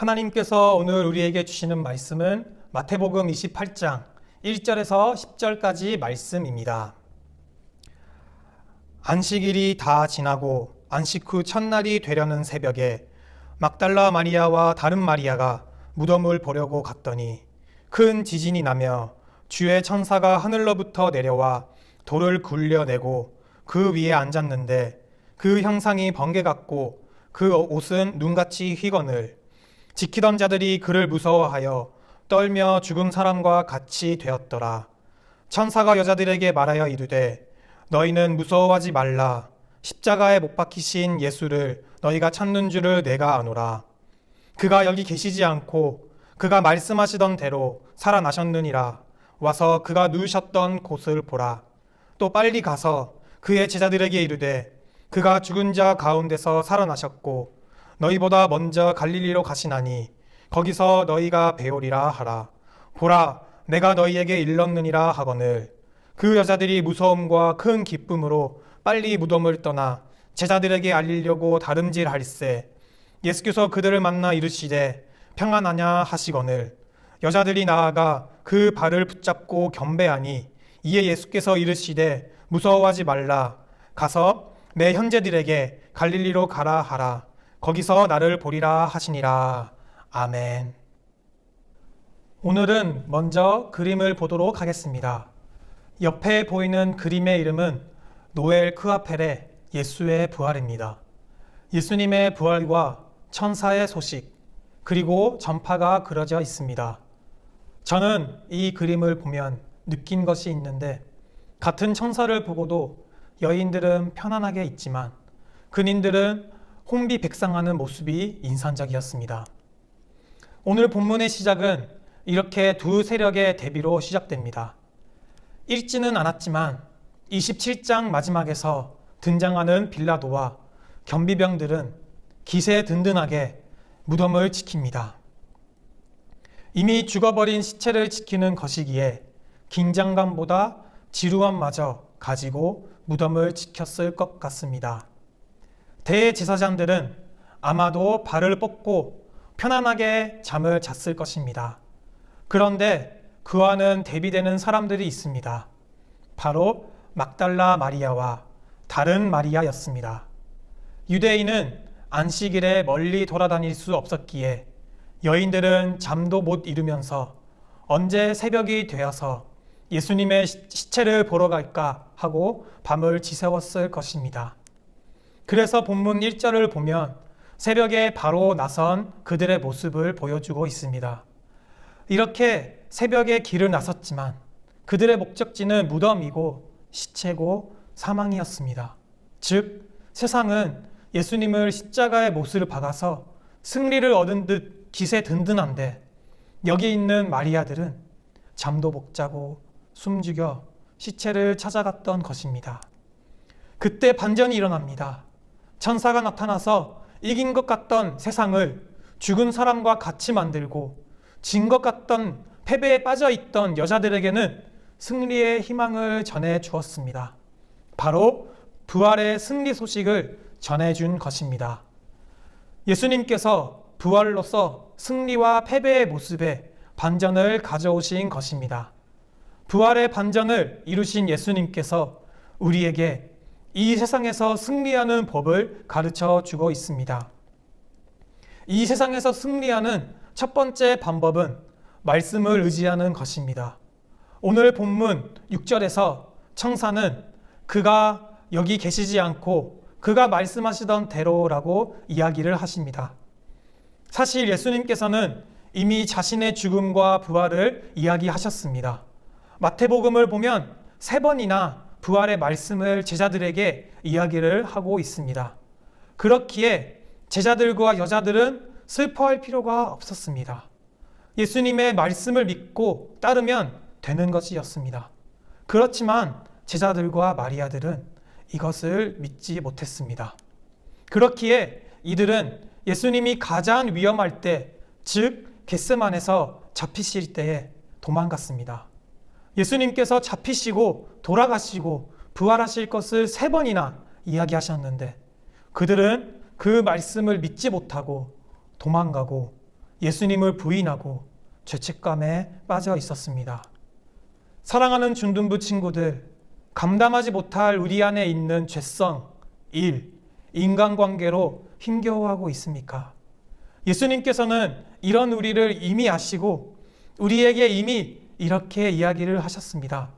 하나님께서 오늘 우리에게 주시는 말씀은 마태복음 28장 1절에서 10절까지 말씀입니다. 안식일이 다 지나고 안식 후 첫날이 되려는 새벽에 막달라 마리아와 다른 마리아가 무덤을 보려고 갔더니 큰 지진이 나며 주의 천사가 하늘로부터 내려와 돌을 굴려내고 그 위에 앉았는데 그 형상이 번개 같고 그 옷은 눈같이 휘거늘 지키던 자들이 그를 무서워하여 떨며 죽은 사람과 같이 되었더라. 천사가 여자들에게 말하여 이르되 너희는 무서워하지 말라. 십자가에 못 박히신 예수를 너희가 찾는 줄을 내가 아노라. 그가 여기 계시지 않고 그가 말씀하시던 대로 살아나셨느니라. 와서 그가 누우셨던 곳을 보라. 또 빨리 가서 그의 제자들에게 이르되 그가 죽은 자 가운데서 살아나셨고 너희보다 먼저 갈릴리로 가시나니 거기서 너희가 배우리라 하라. 보라, 내가 너희에게 일렀느니라 하거늘. 그 여자들이 무서움과 큰 기쁨으로 빨리 무덤을 떠나 제자들에게 알리려고 다름질할세. 예수께서 그들을 만나 이르시되 평안하냐 하시거늘. 여자들이 나아가 그 발을 붙잡고 경배하니 이에 예수께서 이르시되 무서워하지 말라. 가서 내 형제들에게 갈릴리로 가라 하라. 거기서 나를 보리라 하시니라. 아멘. 오늘은 먼저 그림을 보도록 하겠습니다. 옆에 보이는 그림의 이름은 노엘 크아펠의 예수의 부활입니다. 예수님의 부활과 천사의 소식, 그리고 전파가 그려져 있습니다. 저는 이 그림을 보면 느낀 것이 있는데, 같은 천사를 보고도 여인들은 편안하게 있지만 근인들은 혼비백상하는 모습이 인상적이었습니다. 오늘 본문의 시작은 이렇게 두 세력의 대비로 시작됩니다. 읽지는 않았지만 27장 마지막에서 등장하는 빌라도와 경비병들은 기세 든든하게 무덤을 지킵니다. 이미 죽어버린 시체를 지키는 것이기에 긴장감보다 지루함마저 가지고 무덤을 지켰을 것 같습니다. 대제사장들은 아마도 발을 뻗고 편안하게 잠을 잤을 것입니다. 그런데 그와는 대비되는 사람들이 있습니다. 바로 막달라 마리아와 다른 마리아였습니다. 유대인은 안식일에 멀리 돌아다닐 수 없었기에 여인들은 잠도 못 이루면서 언제 새벽이 되어서 예수님의 시체를 보러 갈까 하고 밤을 지새웠을 것입니다. 그래서 본문 1절을 보면 새벽에 바로 나선 그들의 모습을 보여주고 있습니다. 이렇게 새벽에 길을 나섰지만 그들의 목적지는 무덤이고 시체고 사망이었습니다. 즉, 세상은 예수님을 십자가의 못을 박아서 승리를 얻은 듯 기세 든든한데 여기 있는 마리아들은 잠도 못 자고 숨죽여 시체를 찾아갔던 것입니다. 그때 반전이 일어납니다. 천사가 나타나서 이긴 것 같던 세상을 죽은 사람과 같이 만들고 진 것 같던 패배에 빠져있던 여자들에게는 승리의 희망을 전해 주었습니다. 바로 부활의 승리 소식을 전해준 것입니다. 예수님께서 부활로서 승리와 패배의 모습에 반전을 가져오신 것입니다. 부활의 반전을 이루신 예수님께서 우리에게 이 세상에서 승리하는 법을 가르쳐 주고 있습니다. 이 세상에서 승리하는 첫 번째 방법은 말씀을 의지하는 것입니다. 오늘 본문 6절에서 청사는 그가 여기 계시지 않고 그가 말씀하시던 대로라고 이야기를 하십니다. 사실 예수님께서는 이미 자신의 죽음과 부활을 이야기하셨습니다. 마태복음을 보면 3번이나 부활의 말씀을 제자들에게 이야기를 하고 있습니다. 그렇기에 제자들과 여자들은 슬퍼할 필요가 없었습니다. 예수님의 말씀을 믿고 따르면 되는 것이었습니다. 그렇지만 제자들과 마리아들은 이것을 믿지 못했습니다. 그렇기에 이들은 예수님이 가장 위험할 때, 즉 겟세마네에서 잡히실 때에 도망갔습니다. 예수님께서 잡히시고 돌아가시고 부활하실 것을 3번이나 이야기하셨는데 그들은 그 말씀을 믿지 못하고 도망가고 예수님을 부인하고 죄책감에 빠져 있었습니다. 사랑하는 중등부 친구들, 감당하지 못할 우리 안에 있는 죄성, 일, 인간관계로 힘겨워하고 있습니까? 예수님께서는 이런 우리를 이미 아시고 우리에게 이미 이렇게 이야기를 하셨습니다.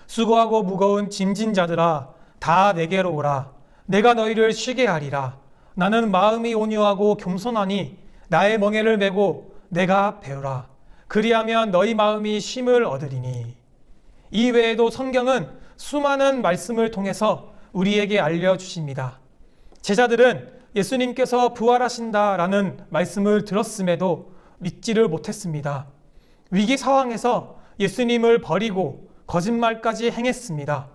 수고하고 무거운 짐진 자들아, 다 내게로 오라. 내가 너희를 쉬게 하리라. 나는 마음이 온유하고 겸손하니 나의 멍에를 메고 내가 배우라. 그리하면 너희 마음이 쉼을 얻으리니. 이 외에도 성경은 수많은 말씀을 통해서 우리에게 알려주십니다. 제자들은 예수님께서 부활하신다라는 말씀을 들었음에도 믿지를 못했습니다. 위기 상황에서 예수님을 버리고 거짓말까지 행했습니다.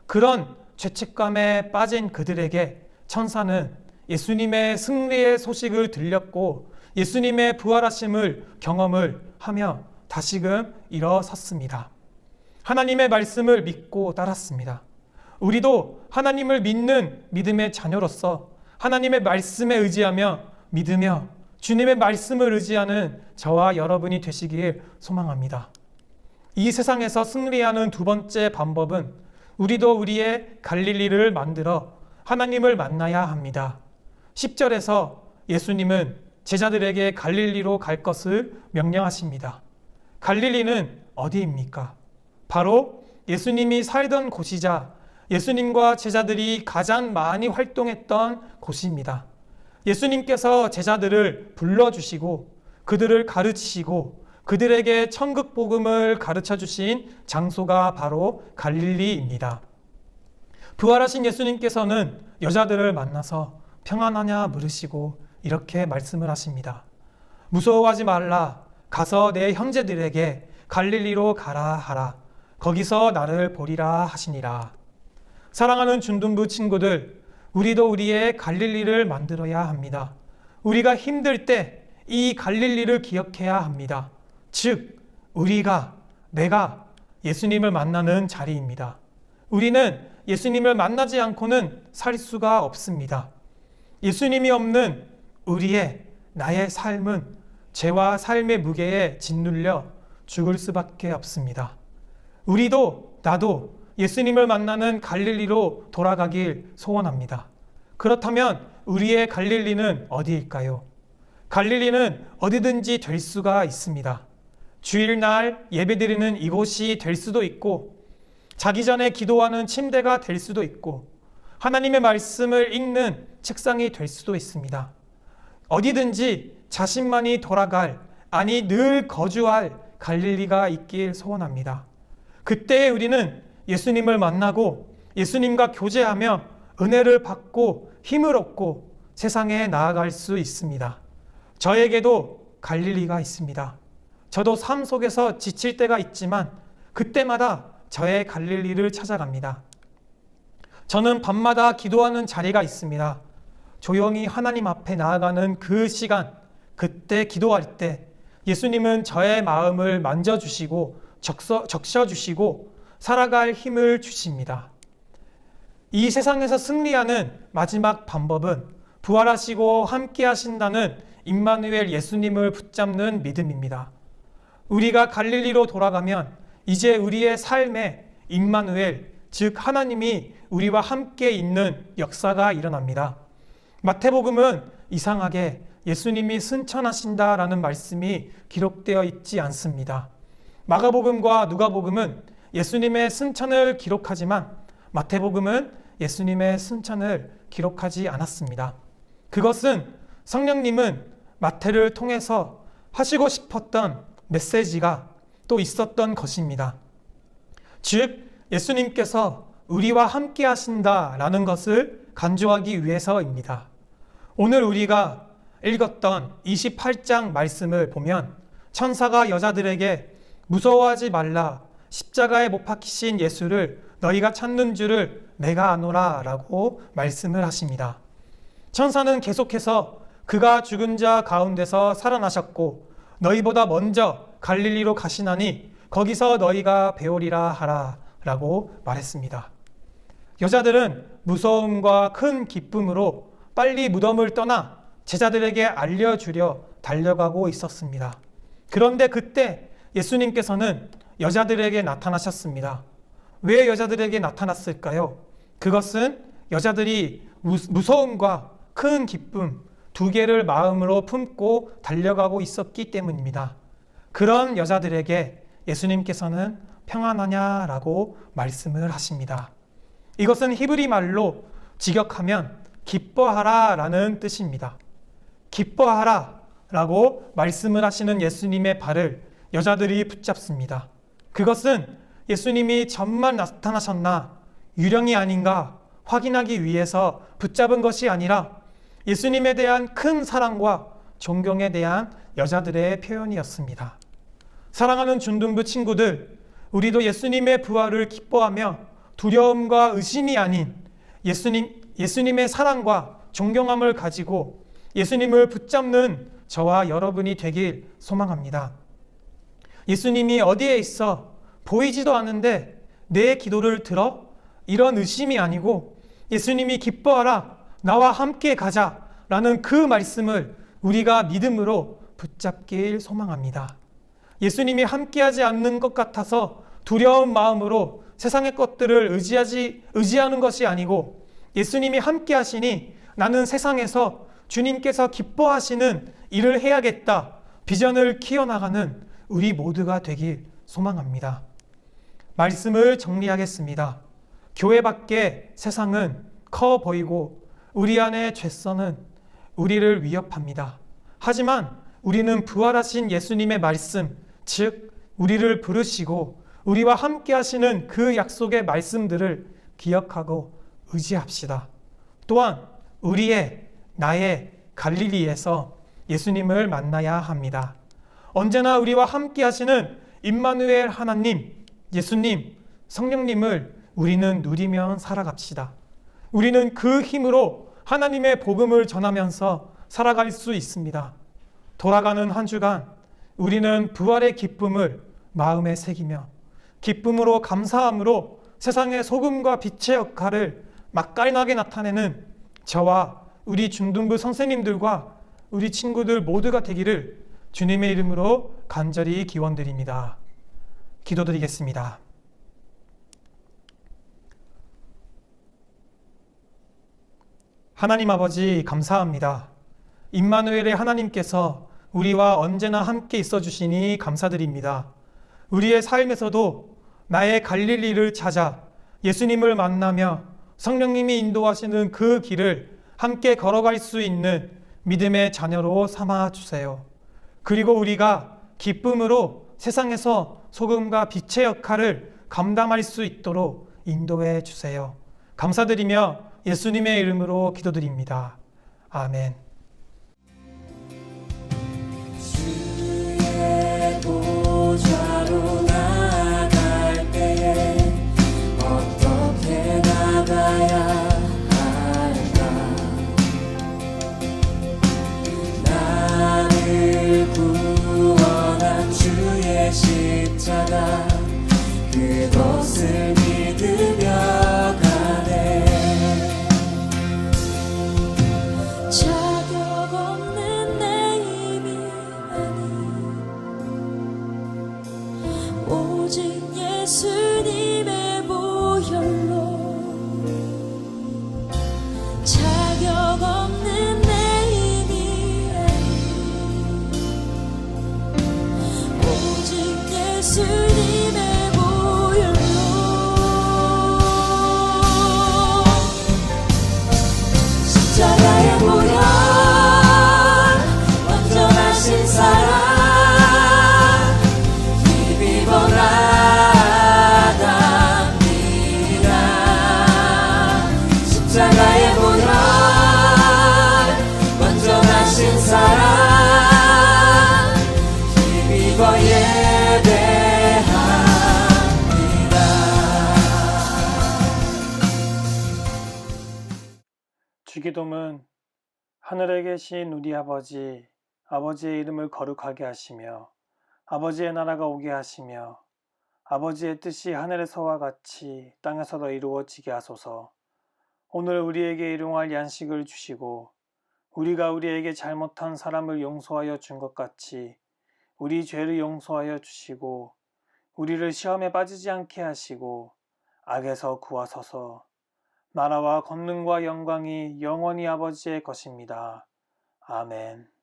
그런 죄책감에 빠진 그들에게 천사는 예수님의 승리의 소식을 들렸고 예수님의 부활하심을 경험을 하며 다시금 일어섰습니다. 하나님의 말씀을 믿고 따랐습니다. 우리도 하나님을 믿는 믿음의 자녀로서 하나님의 말씀에 의지하며 믿으며 주님의 말씀을 의지하는 저와 여러분이 되시길 소망합니다. 이 세상에서 승리하는 두 번째 방법은 우리도 우리의 갈릴리를 만들어 하나님을 만나야 합니다. 10절에서 예수님은 제자들에게 갈릴리로 갈 것을 명령하십니다. 갈릴리는 어디입니까? 바로 예수님이 살던 곳이자 예수님과 제자들이 가장 많이 활동했던 곳입니다. 예수님께서 제자들을 불러주시고 그들을 가르치시고 그들에게 천국 복음을 가르쳐 주신 장소가 바로 갈릴리입니다. 부활하신 예수님께서는 여자들을 만나서 평안하냐 물으시고 이렇게 말씀을 하십니다. 무서워하지 말라. 가서 내 형제들에게 갈릴리로 가라 하라. 거기서 나를 보리라 하시니라. 사랑하는 중등부 친구들, 우리도 우리의 갈릴리를 만들어야 합니다. 우리가 힘들 때 이 갈릴리를 기억해야 합니다. 즉, 내가 예수님을 만나는 자리입니다. 우리는 예수님을 만나지 않고는 살 수가 없습니다. 예수님이 없는 나의 삶은 죄와 삶의 무게에 짓눌려 죽을 수밖에 없습니다. 나도 예수님을 만나는 갈릴리로 돌아가길 소원합니다. 그렇다면 우리의 갈릴리는 어디일까요? 갈릴리는 어디든지 될 수가 있습니다. 주일날 예배드리는 이곳이 될 수도 있고, 자기 전에 기도하는 침대가 될 수도 있고, 하나님의 말씀을 읽는 책상이 될 수도 있습니다. 어디든지 자신만이 돌아갈, 늘 거주할 갈릴리가 있길 소원합니다. 그때 우리는 예수님을 만나고 예수님과 교제하며 은혜를 받고 힘을 얻고 세상에 나아갈 수 있습니다. 저에게도 갈릴리가 있습니다. 저도 삶 속에서 지칠 때가 있지만 그때마다 저의 갈릴리를 찾아갑니다. 저는 밤마다 기도하는 자리가 있습니다. 조용히 하나님 앞에 나아가는 그 시간, 그때 기도할 때 예수님은 저의 마음을 만져주시고 적셔주시고 살아갈 힘을 주십니다. 이 세상에서 승리하는 마지막 방법은 부활하시고 함께 하신다는 임마누엘 예수님을 붙잡는 믿음입니다. 우리가 갈릴리로 돌아가면 이제 우리의 삶에 임마누엘, 즉 하나님이 우리와 함께 있는 역사가 일어납니다. 마태복음은 이상하게 예수님이 승천하신다라는 말씀이 기록되어 있지 않습니다. 마가복음과 누가복음은 예수님의 승천을 기록하지만 마태복음은 예수님의 승천을 기록하지 않았습니다. 그것은 성령님은 마태를 통해서 하시고 싶었던 메시지가 또 있었던 것입니다. 즉, 예수님께서 우리와 함께 하신다라는 것을 간주하기 위해서입니다. 오늘 우리가 읽었던 28장 말씀을 보면 천사가 여자들에게 무서워하지 말라, 십자가에 못 박히신 예수를 너희가 찾는 줄을 내가 아노라 라고 말씀을 하십니다. 천사는 계속해서 그가 죽은 자 가운데서 살아나셨고 너희보다 먼저 갈릴리로 가시나니 거기서 너희가 배우리라 하라 라고 말했습니다. 여자들은 무서움과 큰 기쁨으로 빨리 무덤을 떠나 제자들에게 알려주려 달려가고 있었습니다. 그런데 그때 예수님께서는 여자들에게 나타나셨습니다. 왜 여자들에게 나타났을까요? 그것은 여자들이 무서움과 큰 기쁨 두 개를 마음으로 품고 달려가고 있었기 때문입니다. 그런 여자들에게 예수님께서는 평안하냐라고 말씀을 하십니다. 이것은 히브리 말로 직역하면 기뻐하라 라는 뜻입니다. 기뻐하라 라고 말씀을 하시는 예수님의 발을 여자들이 붙잡습니다. 그것은 예수님이 전만 나타나셨나 유령이 아닌가 확인하기 위해서 붙잡은 것이 아니라 예수님에 대한 큰 사랑과 존경에 대한 여자들의 표현이었습니다. 사랑하는 준둔부 친구들, 우리도 예수님의 부활을 기뻐하며 두려움과 의심이 아닌 예수님의 사랑과 존경함을 가지고 예수님을 붙잡는 저와 여러분이 되길 소망합니다. 예수님이 어디에 있어 보이지도 않는데 내 기도를 들어? 이런 의심이 아니고 예수님이 기뻐하라, 나와 함께 가자 라는 그 말씀을 우리가 믿음으로 붙잡길 소망합니다. 예수님이 함께하지 않는 것 같아서 두려운 마음으로 세상의 것들을 의지하는 것이 아니고 예수님이 함께하시니 나는 세상에서 주님께서 기뻐하시는 일을 해야겠다, 비전을 키워나가는 우리 모두가 되길 소망합니다. 말씀을 정리하겠습니다. 교회 밖의 세상은 커 보이고 우리 안의 죄성은 우리를 위협합니다. 하지만 우리는 부활하신 예수님의 말씀, 즉 우리를 부르시고 우리와 함께 하시는 그 약속의 말씀들을 기억하고 의지합시다. 또한 나의 갈릴리에서 예수님을 만나야 합니다. 언제나 우리와 함께 하시는 임마누엘 하나님, 예수님, 성령님을 우리는 누리며 살아갑시다. 우리는 그 힘으로 하나님의 복음을 전하면서 살아갈 수 있습니다. 돌아가는 한 주간 우리는 부활의 기쁨을 마음에 새기며 기쁨으로 감사함으로 세상의 소금과 빛의 역할을 맛깔나게 나타내는 저와 우리 중등부 선생님들과 우리 친구들 모두가 되기를 주님의 이름으로 간절히 기원드립니다. 기도드리겠습니다. 하나님 아버지 감사합니다. 임마누엘의 하나님께서 우리와 언제나 함께 있어 주시니 감사드립니다. 우리의 삶에서도 나의 갈릴리를 찾아 예수님을 만나며 성령님이 인도하시는 그 길을 함께 걸어갈 수 있는 믿음의 자녀로 삼아 주세요. 그리고 우리가 기쁨으로 세상에서 소금과 빛의 역할을 감당할 수 있도록 인도해 주세요. 감사드리며 예수님의 이름으로 기도드립니다. 아멘. 주의 보좌로 나갈 때에 어떻게 나가야 할까? 나를 구원한 주의 십자가 그것을 믿으며 가네. 자격 없는 내 힘이 아닌 오직 예수님의 보혈로 자격 없는 내 힘이 아닌 오직 예수님의 십자가의 보혈 완전하신 사랑 힘입어 나갑니다. 십자가의 보혈 완전하신 사랑 힘입어 예배합니다. 주기도문. 하늘에 계신 우리 아버지, 아버지의 이름을 거룩하게 하시며 아버지의 나라가 오게 하시며 아버지의 뜻이 하늘에서와 같이 땅에서도 이루어지게 하소서. 오늘 우리에게 일용할 양식을 주시고 우리가 우리에게 잘못한 사람을 용서하여 준 것 같이 우리 죄를 용서하여 주시고 우리를 시험에 빠지지 않게 하시고 악에서 구하소서. 나라와 권능과 영광이 영원히 아버지의 것입니다. 아멘.